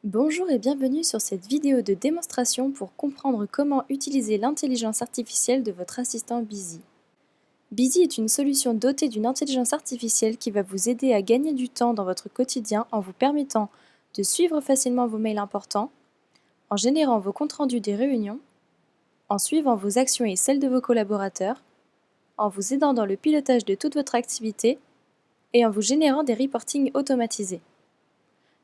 Bonjour et bienvenue sur cette vidéo de démonstration pour comprendre comment utiliser l'intelligence artificielle de votre assistant Busy. Busy est une solution dotée d'une intelligence artificielle qui va vous aider à gagner du temps dans votre quotidien en vous permettant de suivre facilement vos mails importants, en générant vos comptes rendus des réunions, en suivant vos actions et celles de vos collaborateurs, en vous aidant dans le pilotage de toute votre activité et en vous générant des reportings automatisés.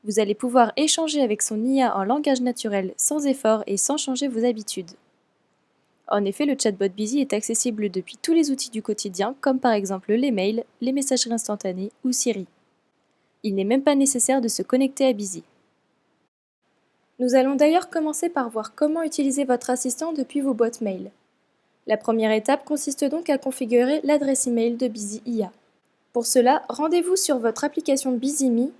Vous allez pouvoir échanger avec son IA en langage naturel sans effort et sans changer vos habitudes. En effet, le chatbot Busy est accessible depuis tous les outils du quotidien, comme par exemple les mails, les messageries instantanées ou Siri. Il n'est même pas nécessaire de se connecter à Busy. Nous allons d'ailleurs commencer par voir comment utiliser votre assistant depuis vos boîtes mail. La première étape consiste donc à configurer l'adresse email de Busy IA. Pour cela, rendez-vous sur votre application BusyMe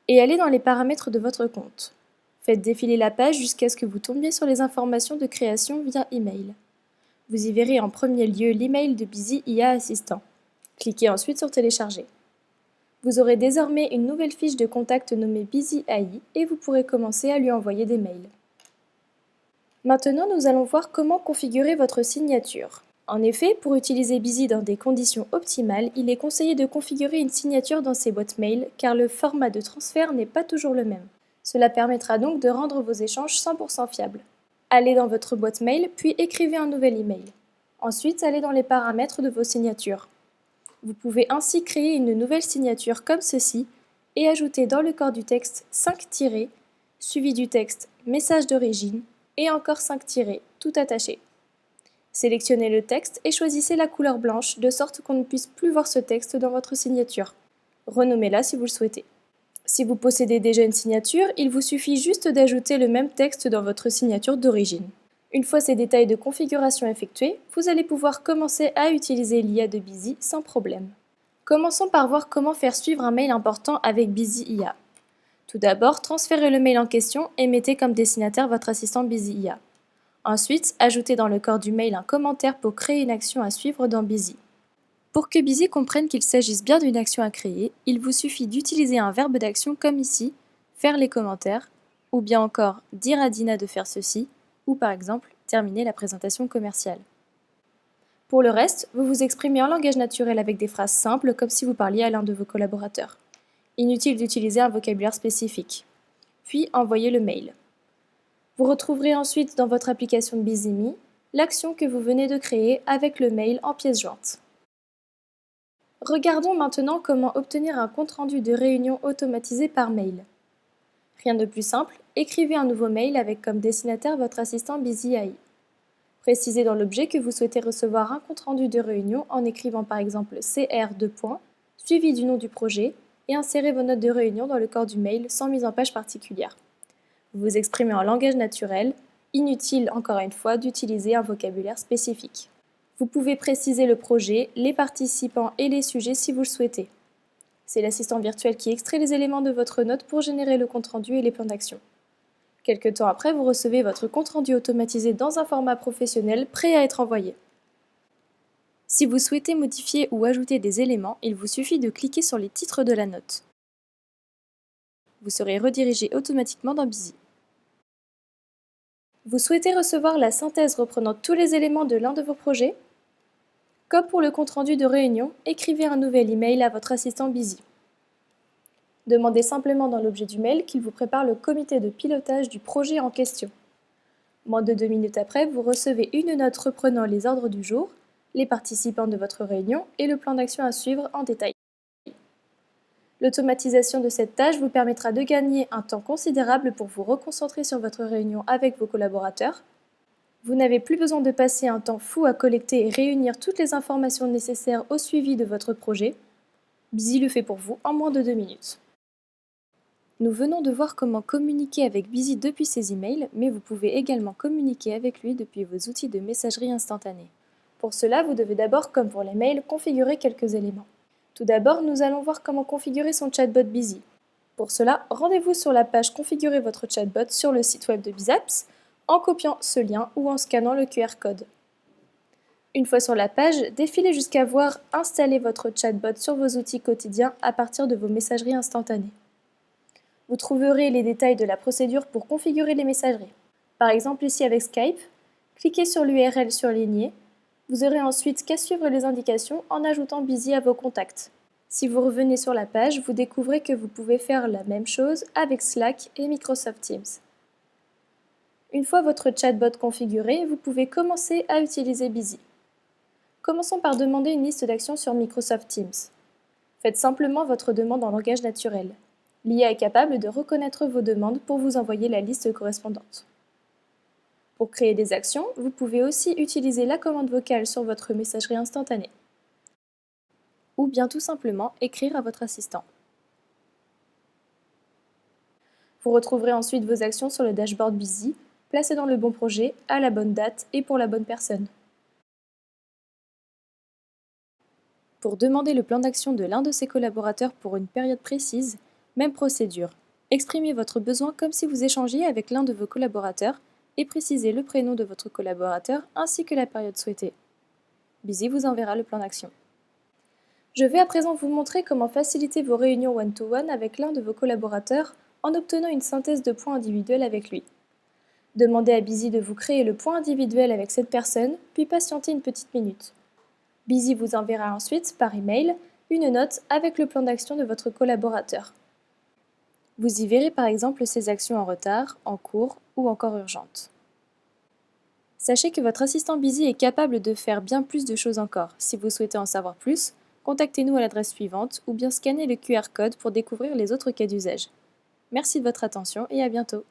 et allez dans les paramètres de votre compte. Faites défiler la page jusqu'à ce que vous tombiez sur les informations de création via email. Vous y verrez en premier lieu l'email de Busy IA Assistant. Cliquez ensuite sur Télécharger. Vous aurez désormais une nouvelle fiche de contact nommée Busy AI et vous pourrez commencer à lui envoyer des mails. Maintenant, nous allons voir comment configurer votre signature. En effet, pour utiliser Busy dans des conditions optimales, il est conseillé de configurer une signature dans ses boîtes mail car le format de transfert n'est pas toujours le même. Cela permettra donc de rendre vos échanges 100% fiables. Allez dans votre boîte mail, puis écrivez un nouvel email. Ensuite, allez dans les paramètres de vos signatures. Vous pouvez ainsi créer une nouvelle signature comme ceci et ajouter dans le corps du texte 5 tirets, suivi du texte message d'origine et encore 5 tirets, tout attachés. Sélectionnez le texte et choisissez la couleur blanche de sorte qu'on ne puisse plus voir ce texte dans votre signature. Renommez-la si vous le souhaitez. Si vous possédez déjà une signature, il vous suffit juste d'ajouter le même texte dans votre signature d'origine. Une fois ces détails de configuration effectués, vous allez pouvoir commencer à utiliser l'IA de Busy sans problème. Commençons par voir comment faire suivre un mail important avec Busy IA. Tout d'abord, transférez le mail en question et mettez comme destinataire votre assistant Busy IA. Ensuite, ajoutez dans le corps du mail un commentaire pour créer une action à suivre dans Busy. Pour que Busy comprenne qu'il s'agisse bien d'une action à créer, il vous suffit d'utiliser un verbe d'action comme ici, faire les commentaires, ou bien encore dire à Dina de faire ceci, ou par exemple terminer la présentation commerciale. Pour le reste, vous vous exprimez en langage naturel avec des phrases simples comme si vous parliez à l'un de vos collaborateurs. Inutile d'utiliser un vocabulaire spécifique. Puis envoyez le mail. Vous retrouverez ensuite dans votre application BusyMe l'action que vous venez de créer avec le mail en pièce jointe. Regardons maintenant comment obtenir un compte-rendu de réunion automatisé par mail. Rien de plus simple, écrivez un nouveau mail avec comme destinataire votre assistant Busy AI. Précisez dans l'objet que vous souhaitez recevoir un compte-rendu de réunion en écrivant par exemple CR2 suivi du nom du projet et insérez vos notes de réunion dans le corps du mail sans mise en page particulière. Vous vous exprimez en langage naturel, inutile encore une fois d'utiliser un vocabulaire spécifique. Vous pouvez préciser le projet, les participants et les sujets si vous le souhaitez. C'est l'assistant virtuel qui extrait les éléments de votre note pour générer le compte-rendu et les plans d'action. Quelque temps après, vous recevez votre compte-rendu automatisé dans un format professionnel prêt à être envoyé. Si vous souhaitez modifier ou ajouter des éléments, il vous suffit de cliquer sur les titres de la note. Vous serez redirigé automatiquement dans Busy. Vous souhaitez recevoir la synthèse reprenant tous les éléments de l'un de vos projets? Comme pour le compte-rendu de réunion, écrivez un nouvel email à votre assistant Busy. Demandez simplement dans l'objet du mail qu'il vous prépare le comité de pilotage du projet en question. Moins de 2 minutes après, vous recevez une note reprenant les ordres du jour, les participants de votre réunion et le plan d'action à suivre en détail. L'automatisation de cette tâche vous permettra de gagner un temps considérable pour vous reconcentrer sur votre réunion avec vos collaborateurs. Vous n'avez plus besoin de passer un temps fou à collecter et réunir toutes les informations nécessaires au suivi de votre projet. Busy le fait pour vous en moins de 2 minutes. Nous venons de voir comment communiquer avec Busy depuis ses emails, mais vous pouvez également communiquer avec lui depuis vos outils de messagerie instantanée. Pour cela, vous devez d'abord, comme pour les mails, configurer quelques éléments. Tout d'abord, nous allons voir comment configurer son chatbot Busy. Pour cela, rendez-vous sur la page Configurer votre chatbot sur le site web de Bizaps en copiant ce lien ou en scannant le QR code. Une fois sur la page, défilez jusqu'à voir Installer votre chatbot sur vos outils quotidiens à partir de vos messageries instantanées. Vous trouverez les détails de la procédure pour configurer les messageries. Par exemple ici avec Skype, cliquez sur l'URL surlignée. Vous aurez ensuite qu'à suivre les indications en ajoutant Busy à vos contacts. Si vous revenez sur la page, vous découvrez que vous pouvez faire la même chose avec Slack et Microsoft Teams. Une fois votre chatbot configuré, vous pouvez commencer à utiliser Busy. Commençons par demander une liste d'actions sur Microsoft Teams. Faites simplement votre demande en langage naturel. L'IA est capable de reconnaître vos demandes pour vous envoyer la liste correspondante. Pour créer des actions, vous pouvez aussi utiliser la commande vocale sur votre messagerie instantanée. Ou bien tout simplement écrire à votre assistant. Vous retrouverez ensuite vos actions sur le dashboard Busy, placées dans le bon projet, à la bonne date et pour la bonne personne. Pour demander le plan d'action de l'un de ses collaborateurs pour une période précise, même procédure. Exprimez votre besoin comme si vous échangiez avec l'un de vos collaborateurs et précisez le prénom de votre collaborateur ainsi que la période souhaitée. Busy vous enverra le plan d'action. Je vais à présent vous montrer comment faciliter vos réunions one-to-one avec l'un de vos collaborateurs en obtenant une synthèse de points individuels avec lui. Demandez à Busy de vous créer le point individuel avec cette personne, puis patientez une petite minute. Busy vous enverra ensuite, par email, une note avec le plan d'action de votre collaborateur. Vous y verrez par exemple ses actions en retard, en cours ou encore urgentes. Sachez que votre assistant Busy est capable de faire bien plus de choses encore. Si vous souhaitez en savoir plus, contactez-nous à l'adresse suivante ou bien scannez le QR code pour découvrir les autres cas d'usage. Merci de votre attention et à bientôt.